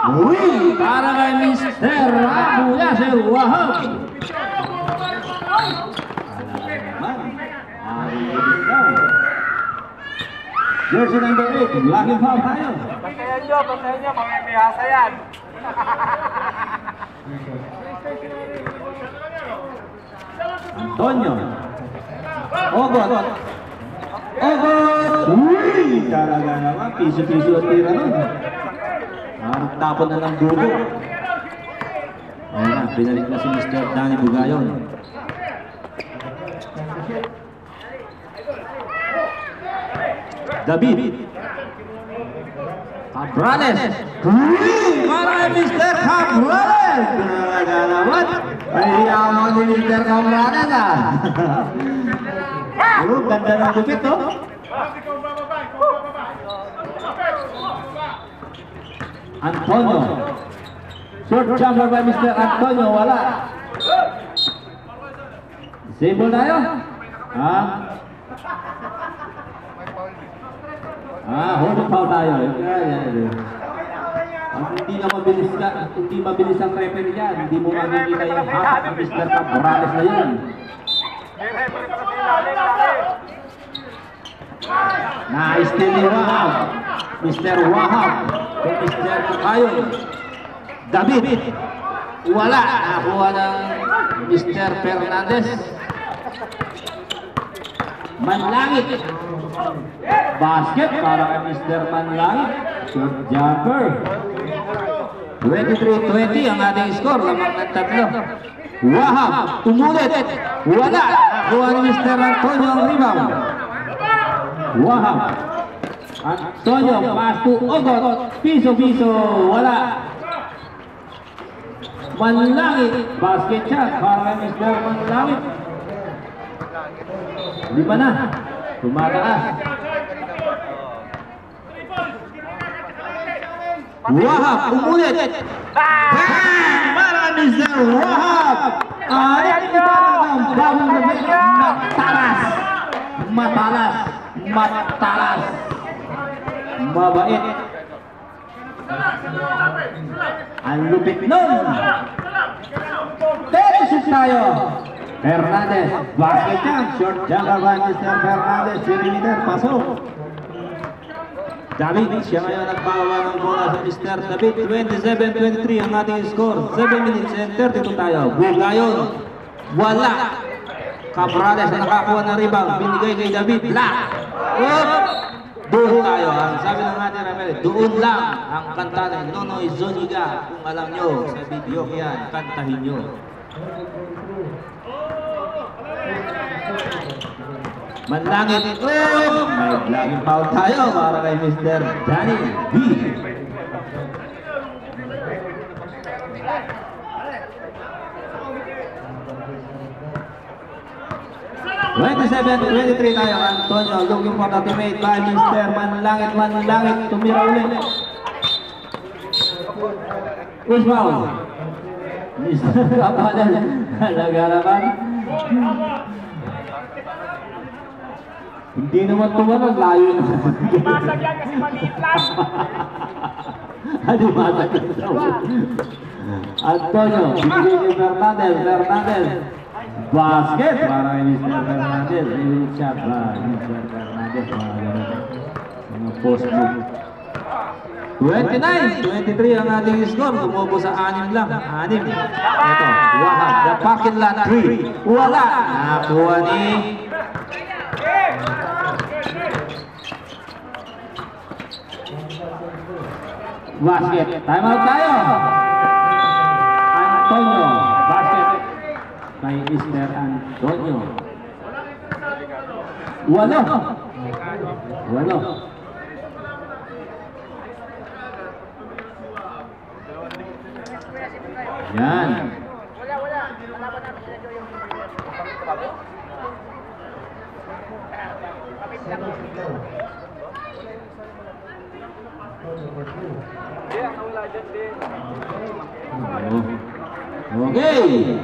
Uy, para kay Mr. Abu Yasir Wahab. Jersey number 8, laging foul tayo. Pasayan nyo, mamimihasa yan. Antonio. Ogot. Uy, talaga naman, piso-piso at tira nun. Tapon na ng bubo. Ayun na, binalik na si Mr. Danny Bugayon. David Cabrales. Para kay Mr. Cabrales. Talaga naman. Ay yaman ni Mr. Cabrales ah. Ganda ng gupit no? Antonio. Short jumper by Mr. Antonio. Wala. Simple tayo. Hold foul tayo. Hindi mabilis ang referee yan. Hindi mo makikita yung hatak ng Mr. Cabrales na yun. Na-steal ni Wahab. Mr. Wahab. Mr. Bugayon. David. Wala. Nakuha ng Mr. Fernandez. Manlangit. Basket para kay Mr. Manlangit. Short jumper. 23-20 ang ating score. Lamang ng tatlo. Wahab. Umulit. Wala. Nakuha ni Mr. Antonio ang rebound. Wahab. Antonio. Pass to Ogot. Piso-piso. Wala. Manlangit. Basket shot para kay Mr. Manlangit. Hindi pa na. Tumataas. Wahab. Umulit. Bang! Para kay Mr. Wahab. Ayan iparang bagong gabi. Matalas. Matalas. Matalas. Mabait. Ang lupit nun. 36 tayo. Fernandez. Basket jump. Short jumper by Mr. Fernandez. Perimeter. Pasok. David. Siya ngayon nagbawa ng bola sa Mr. David. 27-23 ang ating score. 7 minutes and 32 tayo. Bugayon. Wala. Cabrales na nakakuha ng rebound. Binigay kay David. Black. Doon tayo. Ang sabi ng ating Ramel, doon lang ang kanta ng Nonoy Zuniga. Kung alam nyo sa video yan, kantahin nyo. Manlangit. May laging foul tayo para kay Mr. Danny B. (27-23) tayo. Antonio looking for the teammate by Mr. Manlangit. Manlangit tumira ulit. Who's foul? Mr. Cabrales. Talaga naman. Hindi naman tumarag, layo naman. Masag yan kasi maliit lang. Ano masag yan daw? Antonio, binigay ni Fernandez. Fernandez. Basket para kay Mr. Fernandez. May shot ba? Mr. Fernandez. Mga post move. 29-23 ang ating score. Tumubo sa 6 lang. 6. Ito, Wahab. The pocket lot 3. Wala. Nakuha ni basket. Time out tayo. Antonio. Basket. Kay Mr. Antonio. Walo. Yan. Wala. Alaban namin sila yung Okay.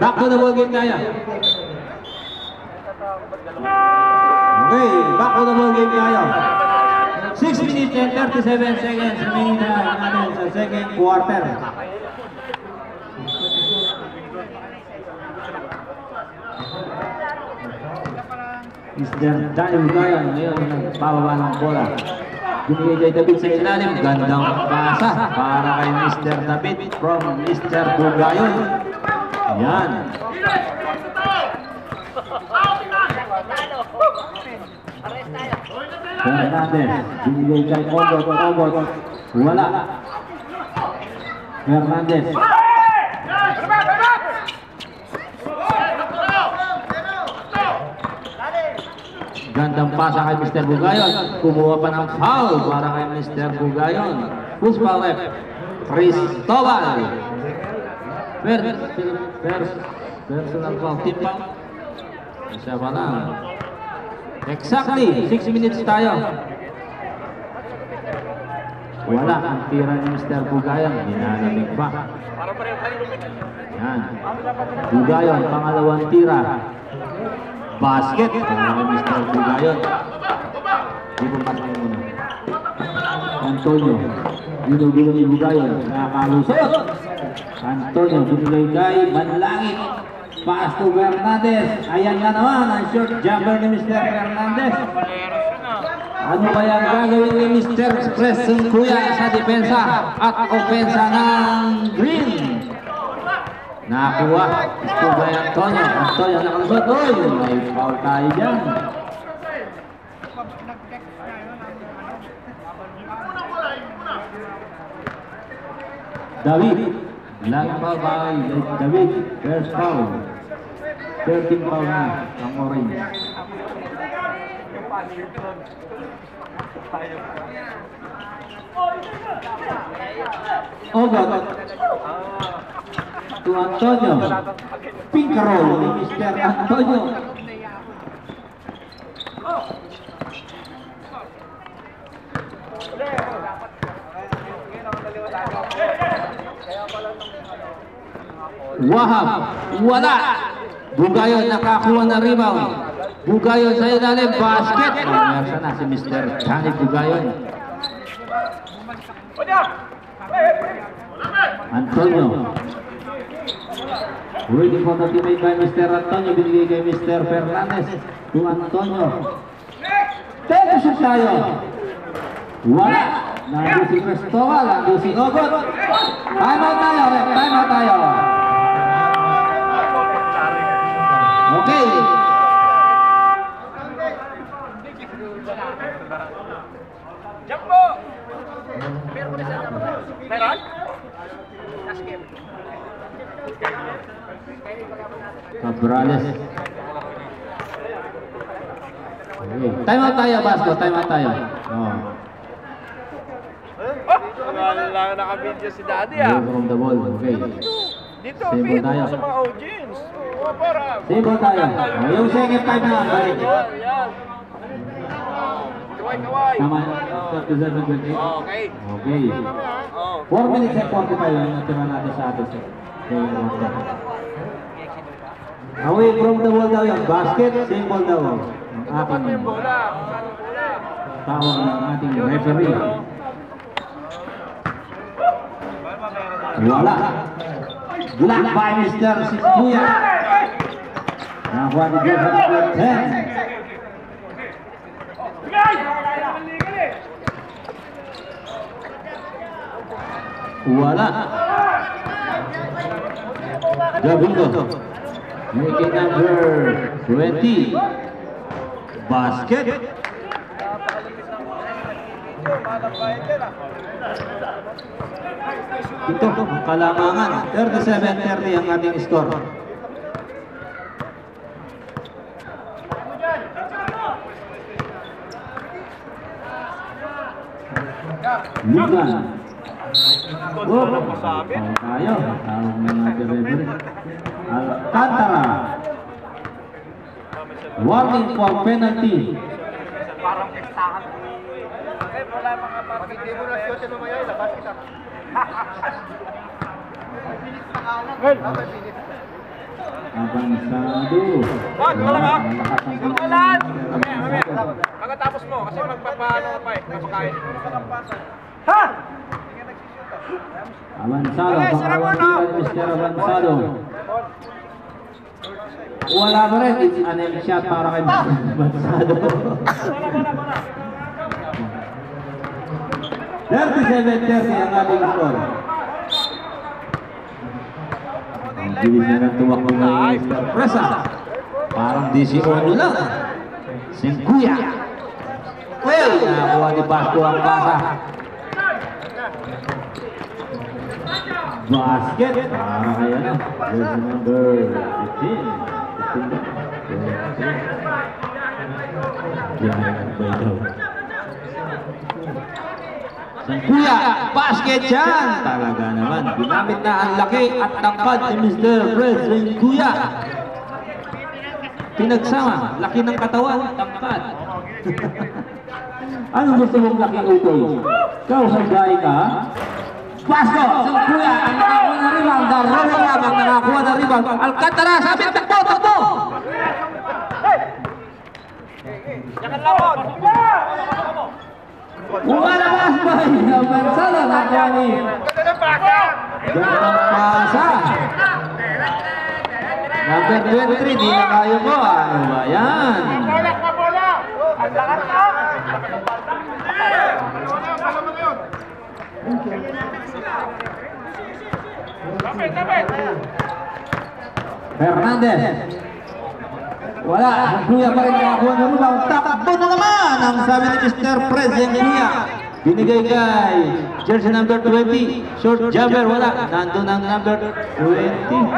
Back to the ball game tayo. Okay, back to the ball game tayo. 6 minutes and 37 seconds remaining na natin sa second quarter. Mr. Danny Bugayon ngayon nagpababa ng bola. Binigay kay David sa ilalim. Gandang pasa para kay Mr. David from Mr. Bugayon. Yan. Fernandez. Binigay kay Ogot. Wala. Fernandez. Gandang pasa kay Mr. Bugayon. Kumuha pa ng foul para kay Mr. Bugayon. Push foul left. Cristobal. Personal foul. Team foul. Siya pa lang. Exactly. 6 minutes tayo. Wala ang tira ni Mr. Bugayon. Dinalamig pa. Yan. Bugayon, pangalawang tira. Basket para Mr. Bugayon. Di po pasang muna. Antonio. Ginugulo ni Bugayon. Nakakalusot. Antonio. Binigay kay Manlangit. Pass to Fernandez. Ayan na naman ang short jumper ni Mr. Fernandez. Ano kaya ang gagawin ni Mr. Preston Kuya sa depensa at opensa ng Green? Nakakuha. Ito ba yung Antonio? Antonio nakalusot. Uy! May foul tayo dyan. David. Lang foul by David. First foul. 13 foul na ang orange. Ogot. To Antonio. Pink roll ni Mr. Antonio. Wahab. Wala. Bugayon nakakuha na rebound. Bugayon sa ilalim. Basket. Meron na si Mr. Johnny Bugayon. Antonio. Waiting for the teammate by Mr. Antonio. Binigay kay Mr. Fernandez. To Antonio. Take shoot tayo. Wala. Nandun si Cristobal. Nandun si Ogot. Time out tayo. Time out tayo. Okay. Jumbo! Meron? Cabrales. Okay. Time out tayo, Basco. Time out tayo. Oh. Wala naka-video si Daddy ah. Away from the ball. Okay. Dito, Same pito tayo. sa mga audience. Para. Same tayo. Oh, yung second time na balik. Yan. Kaway. Tama. 37-28. Okay. Okay. Oh. 4 minutes and 45 yung natira natin sa atin. Away from the ball daw yung basket. Same ball daw. Ang ating Bola. tawag ng ating referee. Wala. Block by Mr. Sisbuya. Nakuha ni Jeff at 10. Wala. Gabindo. Making number 20. Basket. Ito, kalamangan. 37-30 ang ating score. Lugan. Oh, tayo. Tawag na natin referee. Alcantara. Warning for penalty. Parang pestahan. Wala mga pag hindi mo na siya mamaya, labas kita. Bilis na kanan. Abansado. Ulan! Pagkatapos mo, kasi magpapano pa eh, papakain. Ha? Abansado, pangkawalan ni Mr. Abansado. Wala pa rin, it's an end shot para kay Mr. Abansado. 37-30 ang ating score. Ang bilis na ng tumakbo ng Mr. Presa. Parang 18 lang. Singkuya. Well, nakakuha ni Pasko ang basa. Basket. Para kaya na. Jersey number 15. Singkuya. Basket yan. Talaga naman. Ginamit na ang laki at tangkad ni Mr. Fred Singkuya. Pinagsama, laki ng katawan, tangkad. Anong gusto mong laki utoy? Ikaw, hagay ka? Pasko! Singkuya, ang nakakuha na rebound. Darrell Lamang nakakuha na rebound. Alcantara, sabit, takbo, takbo! Yakan lamon! Umalabas ba? Abansado, nakuha ni. Ganda ng baka! Gandang pasa. Number 23, di na kayo ko. Ano ba yan? Bolak na bola! Ang lakas na! Tapit, tapit! Fernandez. Wala. Kuya pa rin nakakuha ng rebound. Takbo na naman ang sabi ni Mr. President Kuya. Binigay kay jersey number 20. Short jumper. Wala. Nandun ang number 20.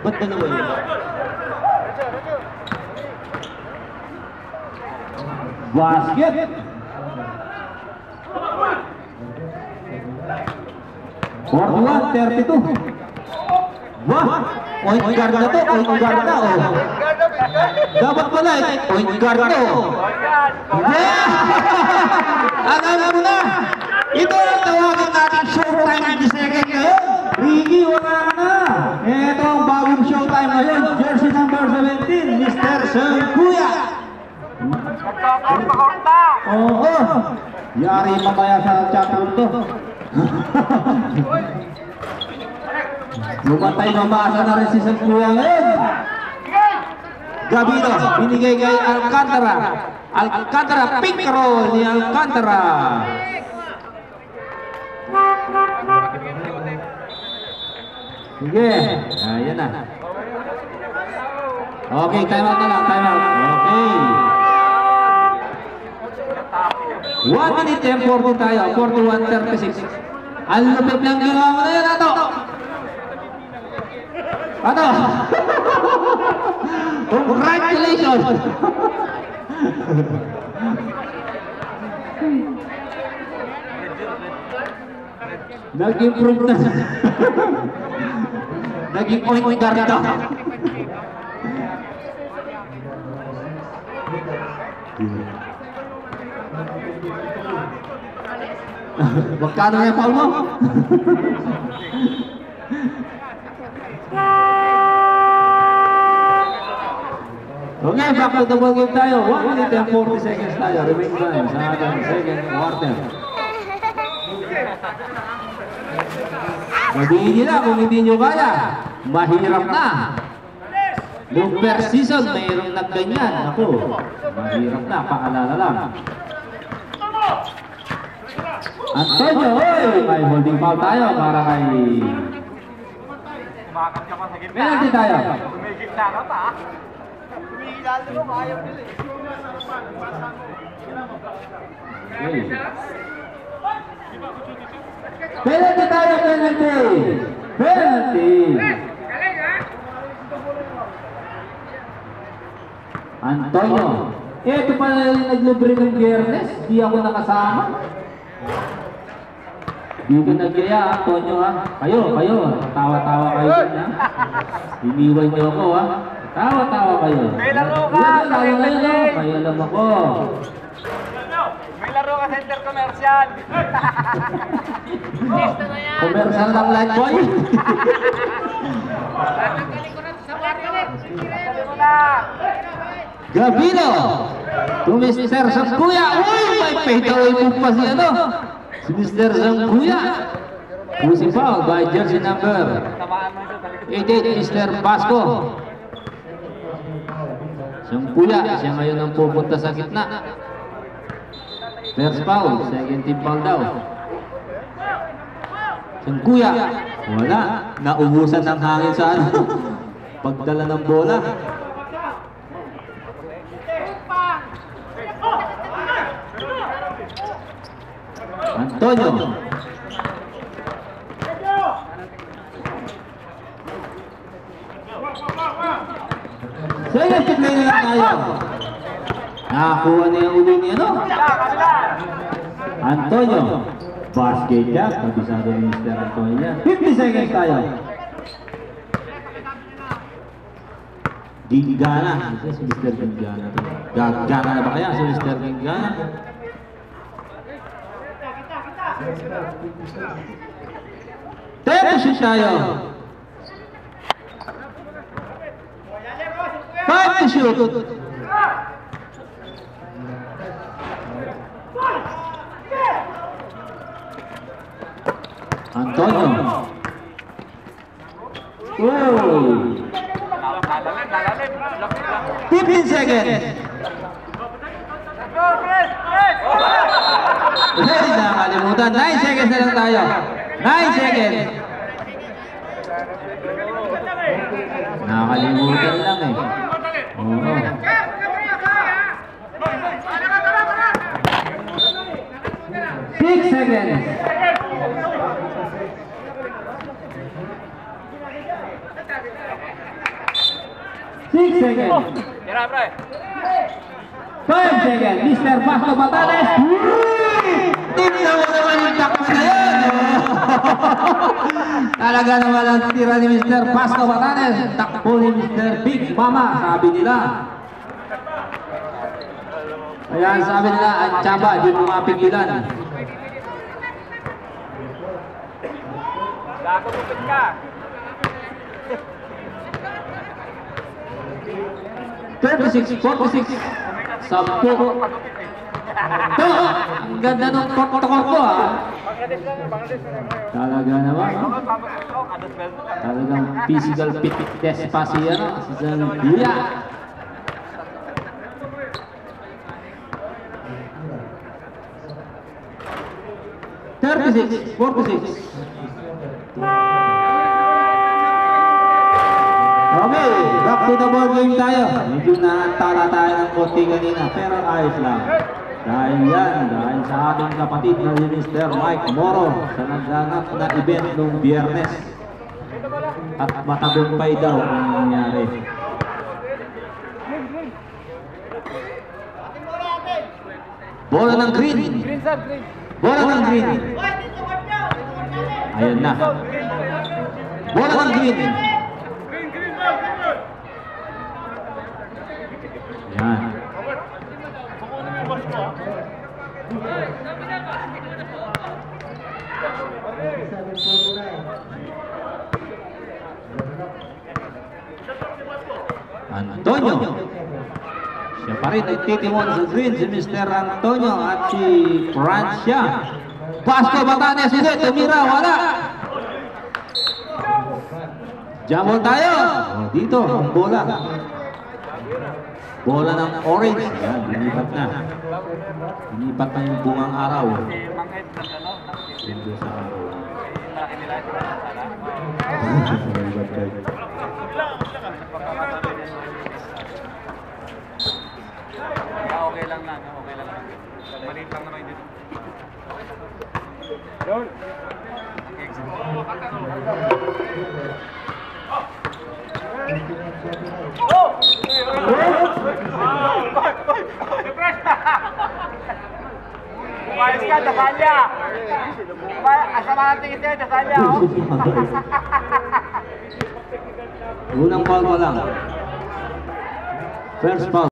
Ba't dalawa yun? Basket. Forty-one, 32. Wah, point guard na to, point guard na, oh. Dapat pala, point guard na, oh. Yeah! Alam mo na, ito ang tawagin natin showtime in the second ngayon. Ricky, wala na. Ito ang bagong showtime ngayon. Jersey number 17, Mr. Singkuya. Korta! Oo. Yari mamaya sa chatroom to. Lumatay mamasa na rin si Singkuya ngayon. Gabino, binigay kay Alcantara. Alcantara, pick roll ni Alcantara. Sige, ayan na. Okay, time out na lang, time out. Okay. 1 minute and 40 tayo, 41-36. Ang lupit ng ginawa mo na yan, Ato. Ato. Congratulations. Nag-improve na. Naging point guard na. Magkano na yung foul mo? Okay, back to the ball game tayo. 1 minute and 40 seconds tayo. Remain time sa ating second quarter. Sabihin nila kung hindi nyo kaya, mahirap na. Noong first season, mayroong nagganyan. Ako, mahirap na, paalala lang. Antonio, oy! May holding foul tayo para kay... Penalty tayo. Tumigil na ka pa. Tumigil na mo, ayaw nila eh. Okay. Penalty tayo, penalty! Penalty! Antonio, ito pala yung naglubre ng Biyernes, di ako nakasama. Di ko nagyaya, Antonio ha. Kayo, tawa-tawa kayo din ha. Iniwan niyo ako ha. Tawa-tawa kayo. May laro ka, Yan, tayo ngayon ha. May alam ako. May laro ka center commercial. Commercial ng light boy. Tatanggalin ko na sa baryo. Gabino to Mr. Sampuya. Uy, may fadeaway move pa si ano, si Mr. Sampuya. Pushing foul by jersey number 88, Mr. Pasco. Sampuya, siya ngayon ang pupunta sa gitna. First foul, second team foul daw. Sampuya, wala, naubusan ng hangin sa ano, pagdala ng bola. Antonio. Second team na lang tayo. Nakakuha na yung ulo niya, no? Antonio. Basket jack. Kabisado ni Mr. Antonio niya. 50 seconds tayo. Gingana. Ito si Mr. Gingana. Gagana na ba kaya si Mr. Gingana? Tayo shoot tayo. 5 to shoot. Antonio. Wow. 15 seconds. Hey, nakalimutan. 9 seconds na lang tayo. 9 seconds. Nakalimutan lang eh. Oo. 6 seconds. 6 seconds. 5 seconds. Mr. Pasco Batanes. Tingnan mo naman yung takbo na yun. Talaga naman ang tira ni Mr. Pasco Batanes. Takbo ni Mr. Big Mama, sabi nila. Ayan, sabi nila, ang tsaba, di mo mapigilan. Gago mo ka. 36, 46. 10. Ito, ang ganda ng korto-korto ah. Talaga naman. Talagang physical fitness pa siya. Si Zambia. $36, 46. Okay, back to the ball game tayo. Medyo naantala tayo ng konti kanina, pero ayos lang. Dahil sa ating kapatid na si Mr. Mike Moro sa nagganap na event noong Biyernes. At matagumpay daw ang nangyari. Bola ng green. Bola ng green. Ayan na. Bola ng green. Ayan. Antonio. Siya pa rin nagtitimon sa green, si Mr. Antonio at si Francia. Pasco Batanes ulit, tumira, wala. Jamon tayo. Dito, ang bola. Bola ng orange. Yan, linipat na. Linipat na yung bungang araw. Dito sa Okay lang na, okay lang. Maliit lang naman dito. Yun. Umayos ka, Dasanya! Asama ng tingin sa'yo, Dasanya, oh! Unang foul pa lang. First foul.